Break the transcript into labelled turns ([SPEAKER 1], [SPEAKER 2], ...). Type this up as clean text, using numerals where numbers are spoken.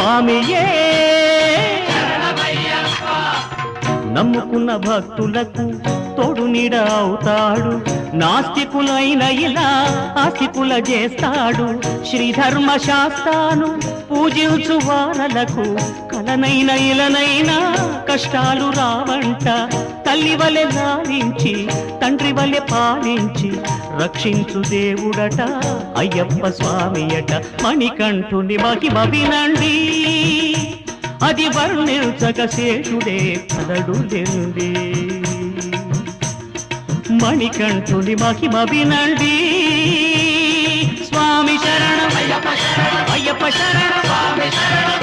[SPEAKER 1] స్వామియే నమ్ముకున్న భక్తులకు తోడు నీడ అవుతాడు నాస్తికులైన ఇలా ఆస్తికుల చేస్తాడు శ్రీధర్మ శాస్త్రాను పూజించు వారలకు కలనైన ఇలనైనా కష్టాలు రావంట తల్లి వలె లాలించి తండ్రి వలె పాలించి రక్షించు దేవుడట అయ్యప్ప స్వామియట మణికంఠుని మహిమ వినండి అది వర్ణించక శేషుడే కదడులెండి మణికంఠుని మహిమ వినండి స్వామి శరణం అయ్యప్ప శరణం